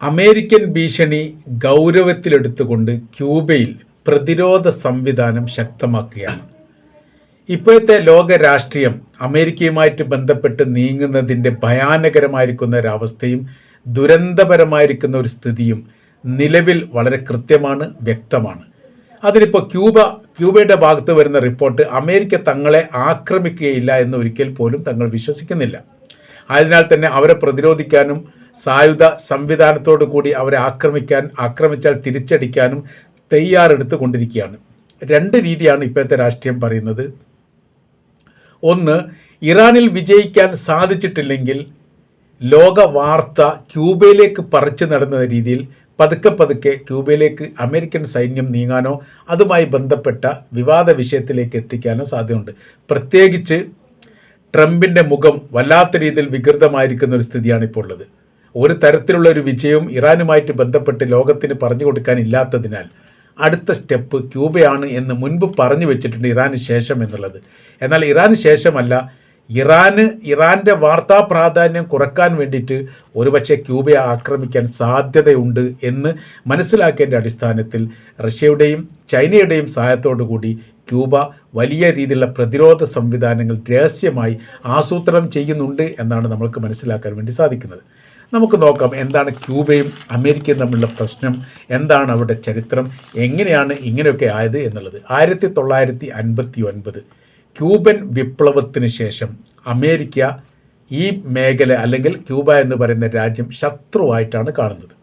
American ഭീഷണി ഗൗരവത്തിലെടുത്തുകൊണ്ട് ക്യൂബയിൽ പ്രതിരോധ സംവിധാനം ശക്തമാക്കുകയാണ്. ഇപ്പോഴത്തെ ലോക രാഷ്ട്രീയം അമേരിക്കയുമായിട്ട് ബന്ധപ്പെട്ട് നീങ്ങുന്നതിൻ്റെ ഭയാനകരമായിരിക്കുന്ന ഒരവസ്ഥയും ദുരന്തപരമായിരിക്കുന്ന ഒരു സ്ഥിതിയും നിലവിൽ വളരെ കൃത്യമാണ്, വ്യക്തമാണ്. അതിലിപ്പോൾ ക്യൂബയുടെ ഭാഗത്ത് വരുന്ന റിപ്പോർട്ട് അമേരിക്ക തങ്ങളെ ആക്രമിക്കുകയില്ല എന്ന് ഒരിക്കൽ പോലും തങ്ങൾ വിശ്വസിക്കുന്നില്ല. അതിനാൽ തന്നെ അവരെ പ്രതിരോധിക്കാനും സായുധ സംവിധാനത്തോടു കൂടി അവരെ ആക്രമിച്ചാൽ തിരിച്ചടിക്കാനും തയ്യാറെടുത്തു കൊണ്ടിരിക്കുകയാണ്. രണ്ട് രീതിയാണ് ഇപ്പോഴത്തെ രാഷ്ട്രീയം പറയുന്നത്. ഒന്ന്, ഇറാനിൽ വിജയിക്കാൻ സാധിച്ചിട്ടില്ലെങ്കിൽ ലോക വാർത്ത ക്യൂബയിലേക്ക് പറിച്ചു നടന്ന രീതിയിൽ പതുക്കെ ക്യൂബയിലേക്ക് അമേരിക്കൻ സൈന്യം നീങ്ങാനോ അതുമായി ബന്ധപ്പെട്ട വിവാദ വിഷയത്തിലേക്ക് എത്തിക്കാനോ സാധ്യതയുണ്ട്. പ്രത്യേകിച്ച് ട്രംപിൻ്റെ മുഖം വല്ലാത്ത രീതിയിൽ വികൃതമായിരിക്കുന്ന ഒരു സ്ഥിതിയാണ് ഇപ്പോൾ ഉള്ളത്. ഒരു തരത്തിലുള്ള ഒരു വിജയവും ഇറാനുമായിട്ട് ബന്ധപ്പെട്ട് ലോകത്തിന് പറഞ്ഞു കൊടുക്കാനില്ലാത്തതിനാൽ അടുത്ത സ്റ്റെപ്പ് ക്യൂബയാണ് എന്ന് മുൻപ് പറഞ്ഞു വെച്ചിട്ടുണ്ട് ഇറാന് ശേഷം എന്നുള്ളത്. എന്നാൽ ഇറാന് ശേഷമല്ല, ഇറാൻ്റെ വാർത്താ പ്രാധാന്യം കുറക്കാൻ വേണ്ടിയിട്ട് ഒരുപക്ഷെ ക്യൂബയെ ആക്രമിക്കാൻ സാധ്യതയുണ്ട് എന്ന് മനസ്സിലാക്കേണ്ട അടിസ്ഥാനത്തിൽ റഷ്യയുടെയും ചൈനയുടെയും സഹായത്തോടു കൂടി ക്യൂബ വലിയ രീതിയിലുള്ള പ്രതിരോധ സംവിധാനങ്ങൾ രഹസ്യമായി ആസൂത്രണം ചെയ്യുന്നുണ്ട് എന്നാണ് നമുക്ക് മനസ്സിലാക്കാൻ വേണ്ടി സാധിക്കുന്നത്. നമുക്ക് നോക്കാം എന്താണ് ക്യൂബയും അമേരിക്കയും തമ്മിലുള്ള പ്രശ്നം, എന്താണ് അവരുടെ ചരിത്രം, എങ്ങനെയാണ് ഇങ്ങനെയൊക്കെ ആയത് എന്നുള്ളത്. 1959 ക്യൂബൻ വിപ്ലവത്തിന് ശേഷം അമേരിക്ക ഈ മേഖല അല്ലെങ്കിൽ ക്യൂബ എന്ന് പറയുന്ന രാജ്യം ശത്രുവായിട്ടാണ് കാണുന്നത്.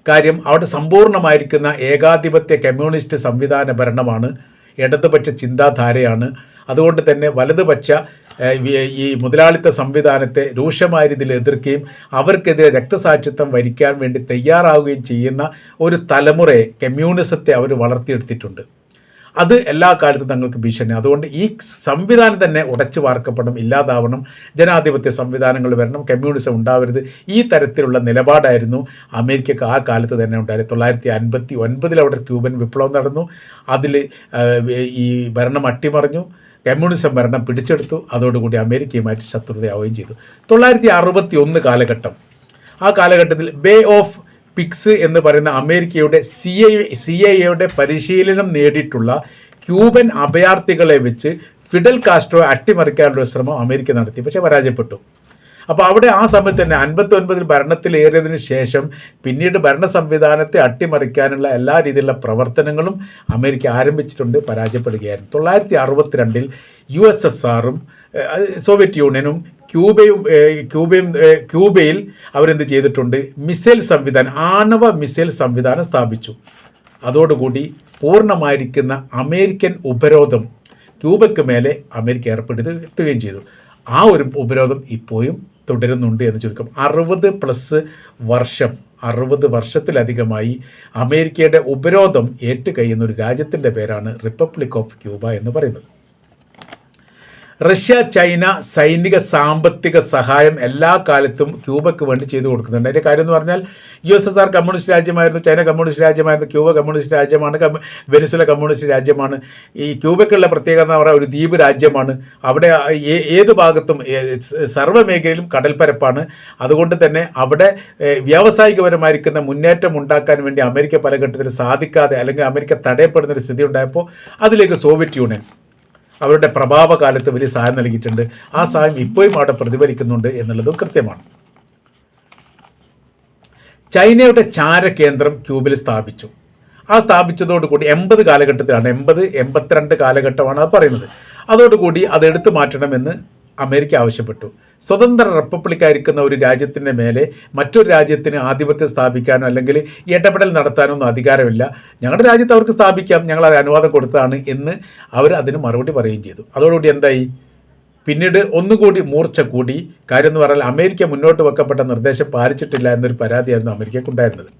കാര്യം അവിടെ സമ്പൂർണ്ണമായിരിക്കുന്ന ഏകാധിപത്യ കമ്മ്യൂണിസ്റ്റ് സംവിധാന ഭരണമാണ്, ഇടതുപക്ഷ ചിന്താധാരയാണ്. അതുകൊണ്ട് തന്നെ വലതുപക്ഷ ഈ മുതലാളിത്ത സംവിധാനത്തെ രൂക്ഷമായ രീതിയിൽ എതിർക്കുകയും അവർക്കെതിരെ രക്തസാക്ഷിത്വം വരിക്കാൻ വേണ്ടി തയ്യാറാവുകയും ചെയ്യുന്ന ഒരു തലമുറയെ കമ്മ്യൂണിസത്തെ അവർ വളർത്തിയെടുത്തിട്ടുണ്ട്. അത് എല്ലാ കാലത്തും തങ്ങൾക്ക് ഭീഷണി. അതുകൊണ്ട് ഈ സംവിധാനം തന്നെ ഉടച്ചു വാർക്കപ്പെടണം, ഇല്ലാതാവണം, ജനാധിപത്യ സംവിധാനങ്ങൾ വരണം, കമ്മ്യൂണിസം ഉണ്ടാവരുത്. ഈ തരത്തിലുള്ള നിലപാടായിരുന്നു അമേരിക്കക്ക് ആ കാലത്ത് തന്നെ ഉണ്ടായത്. 1959 അവിടെ ക്യൂബൻ വിപ്ലവം നടന്നു. അതിൽ ഈ ഭരണം അട്ടിമറിഞ്ഞു, കമ്മ്യൂണിസം ഭരണം പിടിച്ചെടുത്തു. അതോടുകൂടി അമേരിക്കയുമായിട്ട് ശത്രുതയാവുകയും ചെയ്തു. 1961 കാലഘട്ടം, ആ കാലഘട്ടത്തിൽ ബേ ഓഫ് പിക്സ് എന്ന് പറയുന്ന അമേരിക്കയുടെ CIA പരിശീലനം നേടിയിട്ടുള്ള ക്യൂബൻ അഭയാർത്ഥികളെ വെച്ച് ഫിഡൽ കാസ്ട്രോ അട്ടിമറിക്കാനുള്ള ശ്രമം അമേരിക്ക നടത്തി, പക്ഷേ പരാജയപ്പെട്ടു. അപ്പോൾ അവിടെ ആ സമയത്ത് തന്നെ 59 ഭരണത്തിലേറിയതിനു ശേഷം പിന്നീട് ഭരണ സംവിധാനത്തെ അട്ടിമറിക്കാനുള്ള എല്ലാ രീതിയിലുള്ള പ്രവർത്തനങ്ങളും അമേരിക്ക ആരംഭിച്ചിട്ടുണ്ട്, പരാജയപ്പെടുകയായിരുന്നു. 1962 USSRും സോവിയറ്റ് യൂണിയനും ക്യൂബയിൽ അവരെന്ത് ചെയ്തിട്ടുണ്ട്, മിസൈൽ സംവിധാനം, ആണവ മിസൈൽ സംവിധാനം സ്ഥാപിച്ചു. അതോടുകൂടി പൂർണ്ണമായിരിക്കുന്ന അമേരിക്കൻ ഉപരോധം ക്യൂബയ്ക്ക് മേലെ അമേരിക്ക ഏർപ്പെടുത്തുകയും ചെയ്തു. ആ ഒരു ഉപരോധം ഇപ്പോഴും തുടരുന്നുണ്ട് എന്ന് ചുരുക്കം. 60 വർഷത്തിലധികമായി അമേരിക്കയുടെ ഉപരോധം ഏറ്റുകഴിയുന്ന ഒരു രാജ്യത്തിൻ്റെ പേരാണ് റിപ്പബ്ലിക് ഓഫ് ക്യൂബ എന്ന് പറയുന്നത്. റഷ്യ, ചൈന സൈനിക സാമ്പത്തിക സഹായം എല്ലാ കാലത്തും ക്യൂബയ്ക്ക് വേണ്ടി ചെയ്തു കൊടുക്കുന്നുണ്ട്. അതിൻ്റെ കാര്യം എന്ന് പറഞ്ഞാൽ USSR കമ്മ്യൂണിസ്റ്റ് രാജ്യമായിരുന്നു, ചൈന കമ്മ്യൂണിസ്റ്റ് രാജ്യമായിരുന്നു, ക്യൂബ കമ്മ്യൂണിസ്റ്റ് രാജ്യമാണ്, വെനിസ്വേല കമ്മ്യൂണിസ്റ്റ് രാജ്യമാണ്. ഈ ക്യൂബയ്ക്കുള്ള പ്രത്യേകത എന്ന് പറഞ്ഞാൽ ഒരു ദ്വീപ് രാജ്യമാണ്. അവിടെ ഏത് ഭാഗത്തും സർവ്വമേഖലയിലും കടൽപ്പരപ്പാണ്. അതുകൊണ്ട് തന്നെ അവിടെ വ്യാവസായികപരമായിരിക്കുന്ന മുന്നേറ്റം ഉണ്ടാക്കാൻ വേണ്ടി അമേരിക്ക പല ഘട്ടത്തിൽ സാധിക്കാതെ അല്ലെങ്കിൽ അമേരിക്ക തടയപ്പെടുന്നൊരു സ്ഥിതി ഉണ്ടായപ്പോൾ അതിലേക്ക് സോവിയറ്റ് യൂണിയൻ അവരുടെ പ്രഭാവകാലത്ത് വലിയ സഹായം നൽകിയിട്ടുണ്ട്. ആ സഹായം ഇപ്പോഴും അവിടെ പ്രതിഫലിക്കുന്നുണ്ട് എന്നുള്ളതും കൃത്യമാണ്. ചൈനയുടെ ചാരകേന്ദ്രം ക്യൂബിൽ സ്ഥാപിച്ചു. ആ സ്ഥാപിച്ചതോടുകൂടി 80 കാലഘട്ടത്തിലാണ്, 82 കാലഘട്ടമാണ് അത് പറയുന്നത്. അതോടുകൂടി അത് എടുത്തു മാറ്റണമെന്ന് അമേരിക്ക ആവശ്യപ്പെട്ടു. സ്വതന്ത്ര റിപ്പബ്ലിക്കായിരിക്കുന്ന ഒരു രാജ്യത്തിൻ്റെ മേലെ മറ്റൊരു രാജ്യത്തിന് ആധിപത്യം സ്ഥാപിക്കാനോ അല്ലെങ്കിൽ ഇടപെടൽ നടത്താനോ ഒന്നും അധികാരമില്ല. ഞങ്ങളുടെ രാജ്യത്ത് അവർക്ക് സ്ഥാപിക്കാം, ഞങ്ങൾ അത് അനുവാദം കൊടുത്തതാണ് എന്ന് അവർ അതിന് മറുപടി പറയുകയും ചെയ്തു. അതോടുകൂടി എന്തായി, പിന്നീട് ഒന്നുകൂടി മൂർച്ച കൂടി. കാര്യം എന്ന് പറഞ്ഞാൽ അമേരിക്ക മുന്നോട്ട് വെക്കപ്പെട്ട നിർദ്ദേശം പാലിച്ചിട്ടില്ല എന്നൊരു പരാതിയായിരുന്നു അമേരിക്കക്കുണ്ടായിരുന്നത്.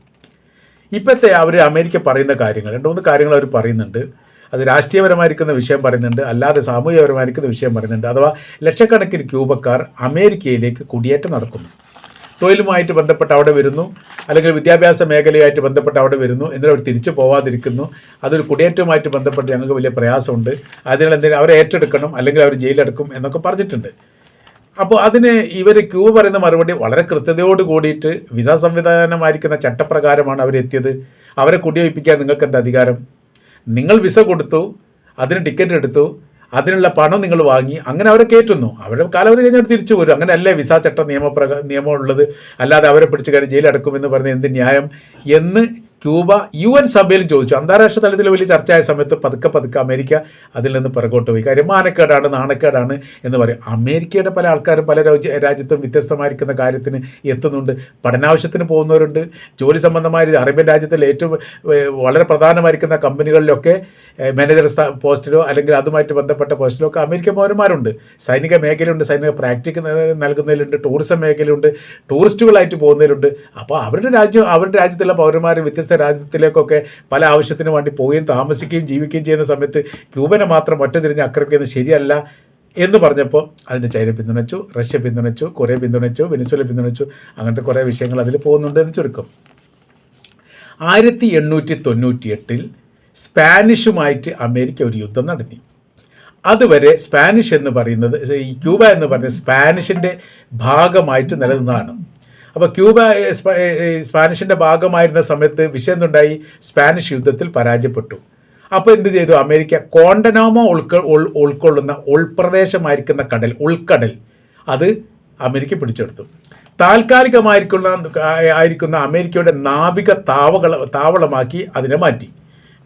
ഇപ്പോഴത്തെ അമേരിക്ക പറയുന്ന കാര്യങ്ങൾ 2-3 കാര്യങ്ങൾ അവർ പറയുന്നുണ്ട്. അത് രാഷ്ട്രീയപരമായിരിക്കുന്ന വിഷയം പറയുന്നുണ്ട്, അല്ലാതെ സാമൂഹികപരമായിരിക്കുന്ന വിഷയം പറയുന്നുണ്ട്. അഥവാ ലക്ഷക്കണക്കിന് ക്യൂബക്കാർ അമേരിക്കയിലേക്ക് കുടിയേറ്റം നടക്കുന്നു. തൊഴിലുമായിട്ട് ബന്ധപ്പെട്ട് അവിടെ വരുന്നു, അല്ലെങ്കിൽ വിദ്യാഭ്യാസ മേഖലയായിട്ട് ബന്ധപ്പെട്ട് അവിടെ വരുന്നു, എന്നിട്ട് അവർ തിരിച്ചു പോവാതിരിക്കുന്നു. അതൊരു കുടിയേറ്റവുമായിട്ട് ബന്ധപ്പെട്ട് ഞങ്ങൾക്ക് വലിയ പ്രയാസമുണ്ട്, അതിനാൽ എന്തെങ്കിലും അവരെ ഏറ്റെടുക്കണം അല്ലെങ്കിൽ അവർ ജയിലെടുക്കും എന്നൊക്കെ പറഞ്ഞിട്ടുണ്ട്. അപ്പോൾ അതിന് ഇവർ ക്യൂബ പറയുന്ന മറുപടി വളരെ കൃത്യതയോട് കൂടിയിട്ട് വിസ സംവിധാനമായിരിക്കുന്ന ചട്ടപ്രകാരമാണ് അവരെത്തിയത്. അവരെ കുടിയൊഴിപ്പിക്കാൻ നിങ്ങൾക്ക് എന്താ അധികാരം? നിങ്ങൾ വിസ കൊടുത്തു, അതിന് ടിക്കറ്റ് എടുത്തു, അതിനുള്ള പണം നിങ്ങൾ വാങ്ങി, അങ്ങനെ അവരെ കയറ്റുന്നു. അവരുടെ കാലാവധി കഴിഞ്ഞാൽ തിരിച്ചു പോരും. അങ്ങനെയല്ലേ വിസ ചട്ട നിയമം ഉള്ളത്. അല്ലാതെ അവരെ പിടിച്ച് കയറി ജയിലടക്കുമെന്ന് പറഞ്ഞ എന്ത് ന്യായം എന്ന് ക്യൂബ UN സഭയിൽ ചോദിച്ചു. അന്താരാഷ്ട്ര തലത്തിൽ വലിയ ചർച്ചയായ സമയത്ത് പതുക്കെ അമേരിക്ക അതിൽ നിന്ന് പിറകോട്ട് പോയി. കാര്യം മാനക്കേടാണ്, നാണക്കേടാണ് എന്ന് പറയും. അമേരിക്കയുടെ പല ആൾക്കാരും പല രാജ്യത്തും വ്യത്യസ്തമായിരിക്കുന്ന കാര്യത്തിന് എത്തുന്നുണ്ട്. പഠനാവശ്യത്തിന് പോകുന്നവരുണ്ട്. ജോലി സംബന്ധമായ അറേബ്യൻ രാജ്യത്തിലെ ഏറ്റവും വളരെ പ്രധാനമായിരിക്കുന്ന കമ്പനികളിലൊക്കെ മാനേജർ പോസ്റ്റിലോ അല്ലെങ്കിൽ അതുമായിട്ട് ബന്ധപ്പെട്ട പോസ്റ്റിലോ ഒക്കെ അമേരിക്കൻ പൗരന്മാരുണ്ട്. സൈനിക മേഖലയുണ്ട്, സൈനിക പ്രാക്ടിക്ക് നൽകുന്നതിലുണ്ട്, ടൂറിസം മേഖലയുണ്ട്, ടൂറിസ്റ്റുകളായിട്ട് പോകുന്നതിലുണ്ട്. അപ്പോൾ അവരുടെ രാജ്യത്തുള്ള പൗരന്മാർ വ്യത്യസ്ത രാജ്യത്തിലേക്കൊക്കെ പല ആവശ്യത്തിന് വേണ്ടി പോവുകയും താമസിക്കുകയും ജീവിക്കുകയും ചെയ്യുന്ന സമയത്ത് ക്യൂബനെ മാത്രം ഒറ്റ തിരിഞ്ഞ് ആക്രമിക്കുന്നത് ശരിയല്ല എന്ന് പറഞ്ഞപ്പോൾ അതിന് ചൈന പിന്തുണച്ചു, റഷ്യ പിന്തുണച്ചു, കൊറിയ പിന്തുണച്ചു, വെനിസ്വേല പിന്തുണച്ചു. അങ്ങനത്തെ കുറേ വിഷയങ്ങൾ അതിൽ പോകുന്നുണ്ട് എന്ന് ചുരുക്കം. 1898 സ്പാനിഷുമായിട്ട് അമേരിക്ക ഒരു യുദ്ധം നടത്തി. അതുവരെ സ്പാനിഷ് എന്ന് പറയുന്നത്, ഈ ക്യൂബ എന്ന് പറയുന്നത് സ്പാനിഷിൻ്റെ ഭാഗമായിട്ട് നിലനിന്നതാണ്. അപ്പോൾ ക്യൂബ സ്പാനിഷിൻ്റെ ഭാഗമായിരുന്ന സമയത്ത് വിഷയം എന്തുണ്ടായി? സ്പാനിഷ് യുദ്ധത്തിൽ പരാജയപ്പെട്ടു. അപ്പോൾ എന്ത് ചെയ്തു? അമേരിക്ക കോണ്ടനാമോ ഉൾക്കൊള്ളുന്ന ഉൾപ്രദേശമായിരിക്കുന്ന ഉൾക്കടൽ അത് അമേരിക്ക പിടിച്ചെടുത്തു. താൽക്കാലികമായിരിക്കുന്ന അമേരിക്കയുടെ നാവിക താവളമാക്കി അതിനെ മാറ്റി.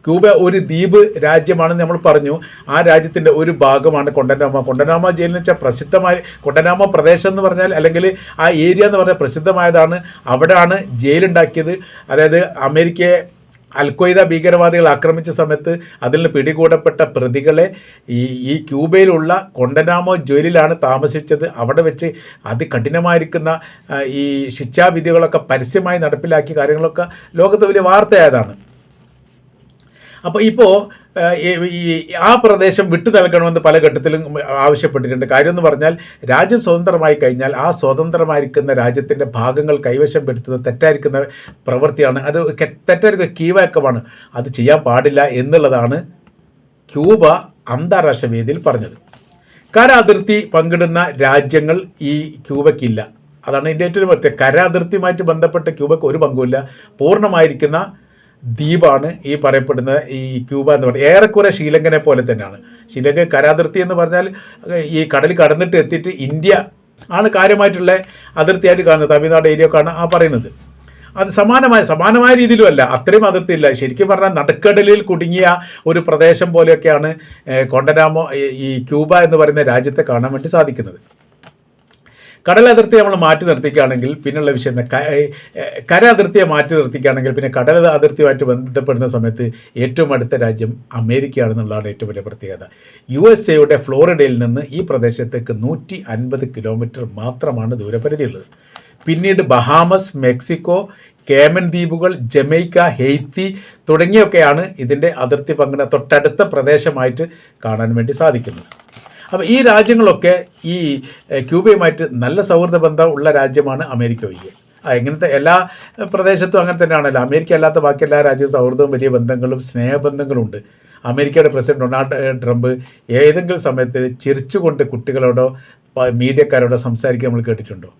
ക്യൂബ ഒരു ദ്വീപ് രാജ്യമാണെന്ന് നമ്മൾ പറഞ്ഞു. ആ രാജ്യത്തിൻ്റെ ഒരു ഭാഗമാണ് കൊണ്ടനാമ ജയിൽ എന്ന് വെച്ചാൽ പ്രസിദ്ധമായ കൊണ്ടനാമ പ്രദേശം എന്ന് പറഞ്ഞാൽ, അല്ലെങ്കിൽ ആ ഏരിയ എന്ന് പറഞ്ഞാൽ പ്രസിദ്ധമായതാണ്. അവിടെയാണ് ജയിലുണ്ടാക്കിയത്. അതായത് അമേരിക്കയെ അൽഖ്വയ്ദ ഭീകരവാദികൾ ആക്രമിച്ച സമയത്ത് അതിൽ നിന്ന് പിടികൂടപ്പെട്ട പ്രതികളെ ഈ ക്യൂബയിലുള്ള കൊണ്ടനാമോ ജയിലിലാണ് താമസിച്ചത്. അവിടെ വെച്ച് അതികഠിനമായിരിക്കുന്ന ഈ ശിക്ഷാവിധികളൊക്കെ പരസ്യമായി നടപ്പിലാക്കിയ കാര്യങ്ങളൊക്കെ ലോകത്ത് വലിയ വാർത്തയായതാണ്. അപ്പോൾ ഇപ്പോൾ ആ പ്രദേശം വിട്ടു നൽകണമെന്ന് പല ഘട്ടത്തിലും ആവശ്യപ്പെട്ടിട്ടുണ്ട്. കാര്യം എന്ന് പറഞ്ഞാൽ രാജ്യം സ്വതന്ത്രമായി കഴിഞ്ഞാൽ ആ സ്വതന്ത്രമായിരിക്കുന്ന രാജ്യത്തിൻ്റെ ഭാഗങ്ങൾ കൈവശം പെടുത്തുന്നത് തെറ്റായിരിക്കുന്ന പ്രവൃത്തിയാണ്. അത് തെറ്റായിരിക്കുന്ന കീഴ്വഴക്കമാണ്. അത് ചെയ്യാൻ പാടില്ല എന്നുള്ളതാണ് ക്യൂബ അന്താരാഷ്ട്ര വേദിയിൽ പറഞ്ഞത്. കര അതിർത്തി പങ്കിടുന്ന രാജ്യങ്ങൾ ഈ ക്യൂബയ്ക്കില്ല. അതാണ് ഇതിൻ്റെ ഏറ്റവും പ്രത്യേകത. കര അതിർത്തിയുമായിട്ട് ബന്ധപ്പെട്ട ക്യൂബയ്ക്ക് ഒരു പങ്കുമില്ല. പൂർണ്ണമായിരിക്കുന്ന ദ്വീപാണ് ഈ പറയപ്പെടുന്ന ഈ ക്യൂബ എന്ന് പറയുന്നത്. ഏറെക്കുറെ ശ്രീലങ്കനെ പോലെ തന്നെയാണ്. ശ്രീലങ്ക കരാതിർത്തി എന്ന് പറഞ്ഞാൽ ഈ കടൽ കടന്നിട്ട് എത്തിയിട്ട് ഇന്ത്യ ആണ് കാര്യമായിട്ടുള്ള അതിർത്തിയായിട്ട് കാണുന്നത്. തമിഴ്നാട് ഏരിയ ഒക്കെ ആണ് ആ പറയുന്നത്. അത് സമാനമായ രീതിയിലും അല്ല, അത്രയും അതിർത്തി ഇല്ല. ശരിക്കും പറഞ്ഞാൽ നടുക്കടലിൽ കുടുങ്ങിയ ഒരു പ്രദേശം പോലെയൊക്കെയാണ് കൊണ്ടനാമോ ഈ ക്യൂബ എന്ന് പറയുന്ന രാജ്യത്തെ കാണാൻ വേണ്ടി സാധിക്കുന്നത്. കടൽ അതിർത്തി നമ്മൾ മാറ്റി നിർത്തിക്കുകയാണെങ്കിൽ പിന്നുള്ള വിഷയം, കര അതിർത്തിയെ മാറ്റി നിർത്തിക്കുകയാണെങ്കിൽ പിന്നെ കടൽ അതിർത്തിയുമായിട്ട് ബന്ധപ്പെടുന്ന സമയത്ത് ഏറ്റവും അടുത്ത രാജ്യം അമേരിക്കയാണെന്നുള്ളതാണ് ഏറ്റവും വലിയ പ്രത്യേകത. USA ഫ്ലോറിഡയിൽ നിന്ന് ഈ പ്രദേശത്തേക്ക് 150 കിലോമീറ്റർ മാത്രമാണ് ദൂരപരിധിയുള്ളത്. പിന്നീട് ബഹാമസ്, മെക്സിക്കോ, കേമൻ ദ്വീപുകൾ, ജമൈക്ക, ഹെയ്ത്തി തുടങ്ങിയൊക്കെയാണ് ഇതിൻ്റെ അതിർത്തി പങ്കിടുന്ന തൊട്ടടുത്ത പ്രദേശമായിട്ട് കാണാൻ വേണ്ടി സാധിക്കുന്നത്. അപ്പോൾ ഈ രാജ്യങ്ങളൊക്കെ ഈ ക്യൂബയുമായിട്ട് നല്ല സൗഹൃദ ബന്ധം ഉള്ള രാജ്യമാണ് അമേരിക്ക ഒഴികെ. എങ്ങനത്തെ എല്ലാ പ്രദേശത്തും അങ്ങനെ തന്നെയാണല്ലോ. അമേരിക്ക അല്ലാത്ത ബാക്കി എല്ലാ രാജ്യവും സൗഹൃദവും വലിയ ബന്ധങ്ങളും സ്നേഹബന്ധങ്ങളും ഉണ്ട്. അമേരിക്കയുടെ പ്രസിഡന്റ് ഡൊണാൾഡ് ട്രംപ് ഏതെങ്കിലും സമയത്ത് ചിരിച്ചുകൊണ്ട് കുട്ടികളോടോ മീഡിയക്കാരോടോ സംസാരിക്കാൻ നമ്മൾ കേട്ടിട്ടുണ്ടോ?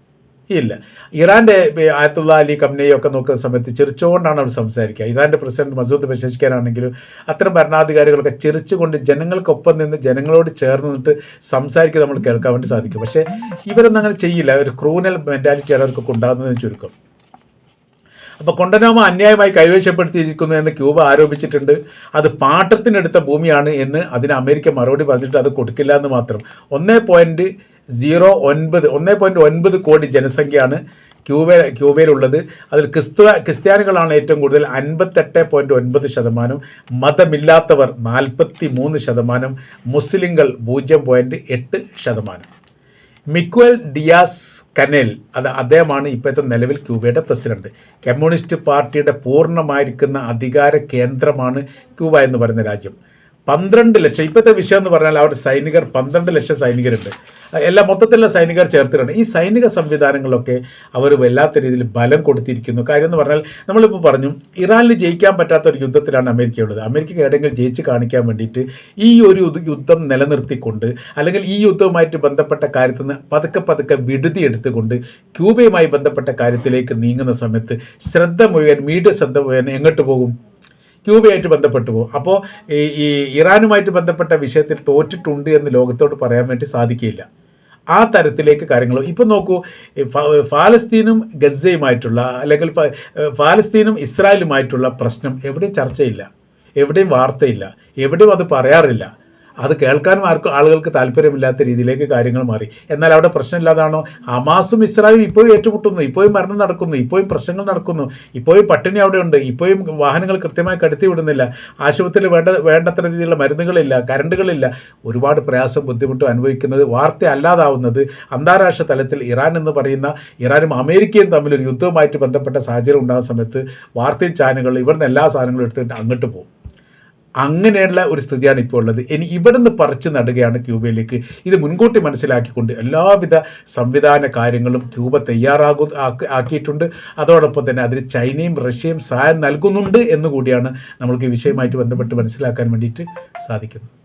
ഇല്ല. ഇറാൻ്റെ ആയത്തുള്ള അലി ഖംനേയിയൊക്കെ നോക്കുന്ന സമയത്ത് ചിരിച്ചുകൊണ്ടാണ് അവർ സംസാരിക്കുക. ഇറാൻ്റെ പ്രസിഡന്റ് മസൂദ് പെഷഷ്കിയാനാണെങ്കിലും അത്തരം ഭരണാധികാരികളൊക്കെ ചിരിച്ചുകൊണ്ട് ജനങ്ങൾക്കൊപ്പം നിന്ന് ജനങ്ങളോട് ചേർന്ന് നിന്നിട്ട് സംസാരിക്കുക നമ്മൾ കേൾക്കാൻ വേണ്ടി സാധിക്കും. പക്ഷേ ഇവരൊന്നും അങ്ങനെ ചെയ്യില്ല. ഒരു ക്രൂനൽ മെൻറ്റാലിറ്റിയാണ് അവർക്കൊക്കെ ഉണ്ടാകുന്നതെന്ന് ചുരുക്കം. അപ്പോൾ കൊണ്ടനാമോ അന്യായമായി കൈവശപ്പെടുത്തിയിരിക്കുന്നു എന്ന് ക്യൂബ ആരോപിച്ചിട്ടുണ്ട്. അത് പാട്ടത്തിനെടുത്ത ഭൂമിയാണ് എന്ന് അതിന് അമേരിക്ക മറുപടി പറഞ്ഞിട്ട് അത് കൊടുക്കില്ല എന്ന് മാത്രം. 1.9 കോടി ജനസംഖ്യയാണ് ക്യൂബയിലുള്ളത്. അതിൽ ക്രിസ്ത്യാനികളാണ് ഏറ്റവും കൂടുതൽ 58.9%, മതമില്ലാത്തവർ 43%, മുസ്ലിങ്ങൾ 0.8%. മിക്വൽ ഡിയാസ് കനേൽ അദ്ദേഹമാണ് ഇപ്പോഴത്തെ നിലവിൽ ക്യൂബയുടെ പ്രസിഡന്റ്. കമ്മ്യൂണിസ്റ്റ് പാർട്ടിയുടെ പൂർണ്ണമായിരിക്കുന്ന അധികാര കേന്ദ്രമാണ് ക്യൂബ എന്ന് പറയുന്ന രാജ്യം. 12 ലക്ഷം, ഇപ്പോഴത്തെ വിഷയം എന്ന് പറഞ്ഞാൽ അവിടെ സൈനികർ 12 ലക്ഷം സൈനികരുണ്ട്. എല്ലാ മൊത്തത്തിലുള്ള സൈനികർ ചേർത്തിട്ടുണ്ട്. ഈ സൈനിക സംവിധാനങ്ങളൊക്കെ അവർ വല്ലാത്ത രീതിയിൽ ബലം കൊടുത്തിരിക്കുന്നു. കാര്യം എന്ന് പറഞ്ഞാൽ നമ്മളിപ്പോൾ പറഞ്ഞു, ഇറാനിൽ ജയിക്കാൻ പറ്റാത്ത ഒരു യുദ്ധത്തിലാണ് അമേരിക്കയുള്ളത്. അമേരിക്കയ്ക്ക് എവിടെയെങ്കിലും ജയിച്ച് കാണിക്കാൻ വേണ്ടിയിട്ട് ഈ ഒരു യുദ്ധം നിലനിർത്തിക്കൊണ്ട്, അല്ലെങ്കിൽ ഈ യുദ്ധവുമായിട്ട് ബന്ധപ്പെട്ട കാര്യത്തിൽ നിന്ന് പതുക്കെ പതുക്കെ വിടുതി എടുത്തുകൊണ്ട് ക്യൂബയുമായി ബന്ധപ്പെട്ട കാര്യത്തിലേക്ക് നീങ്ങുന്ന സമയത്ത് മീഡിയ ശ്രദ്ധ മുഴുവൻ എങ്ങോട്ട് പോകും? ക്യൂബയായിട്ട് ബന്ധപ്പെട്ടു പോകും. അപ്പോൾ ഈ ഇറാനുമായിട്ട് ബന്ധപ്പെട്ട വിഷയത്തിൽ തോറ്റിട്ടുണ്ട് എന്ന് ലോകത്തോട് പറയാൻ വേണ്ടി സാധിക്കില്ല. ആ തരത്തിലേക്ക് കാര്യങ്ങൾ ഇപ്പം നോക്കൂ, ഫലസ്തീനും ഗസയുമായിട്ടുള്ള, അല്ലെങ്കിൽ ഫലസ്തീനും ഇസ്രായേലുമായിട്ടുള്ള പ്രശ്നം എവിടെയും ചർച്ചയില്ല, എവിടെയും വാർത്തയില്ല, എവിടെയും അത് പറയാറില്ല. അത് കേൾക്കാനും ആളുകൾക്ക് താല്പര്യമില്ലാത്ത രീതിയിലേക്ക് കാര്യങ്ങൾ മാറി. എന്നാൽ അവിടെ പ്രശ്നമില്ലാതാണോ? ഹമാസും ഇസ്രായേലും ഇപ്പോഴും ഏറ്റുമുട്ടുന്നു, ഇപ്പോഴും മരണം നടക്കുന്നു, ഇപ്പോഴും പ്രശ്നങ്ങൾ നടക്കുന്നു, ഇപ്പോഴും പട്ടിണി അവിടെ ഉണ്ട്, ഇപ്പോഴും വാഹനങ്ങൾ കൃത്യമായി കടത്തി വിടുന്നില്ല, ആശുപത്രിയിൽ വേണ്ടത്ര രീതിയിലുള്ള മരുന്നുകളില്ല, കറണ്ടുകളില്ല, ഒരുപാട് പ്രയാസം ബുദ്ധിമുട്ടും അനുഭവിക്കുന്നത്, വാർത്ത അല്ലാതാവുന്നത് അന്താരാഷ്ട്ര തലത്തിൽ ഇറാൻ എന്ന് പറയുന്ന, ഇറാനും അമേരിക്കയും തമ്മിലൊരു യുദ്ധവുമായിട്ട് ബന്ധപ്പെട്ട സാഹചര്യം ഉണ്ടാകുന്ന സമയത്ത് വാർത്തയും ചാനലുകൾ ഇവിടുന്ന് എല്ലാ സാധനങ്ങളും എടുത്തിട്ട് അങ്ങോട്ട് പോകും. അങ്ങനെയുള്ള ഒരു സ്ഥിതിയാണ് ഇപ്പോൾ ഉള്ളത്. ഇനി ഇവിടുന്ന് പറിച്ചു നടുകയാണ് ക്യൂബയിലേക്ക്. ഇത് മുൻകൂട്ടി മനസ്സിലാക്കിക്കൊണ്ട് എല്ലാവിധ സംവിധാന കാര്യങ്ങളും ക്യൂബ ആക്കിയിട്ടുണ്ട്. അതോടൊപ്പം തന്നെ അതിന് ചൈനയും റഷ്യയും സഹായം നൽകുന്നുണ്ട് എന്നുകൂടിയാണ് നമ്മൾക്ക് ഈ വിഷയമായിട്ട് ബന്ധപ്പെട്ട് മനസ്സിലാക്കാൻ വേണ്ടിയിട്ട് സാധിക്കുന്നത്.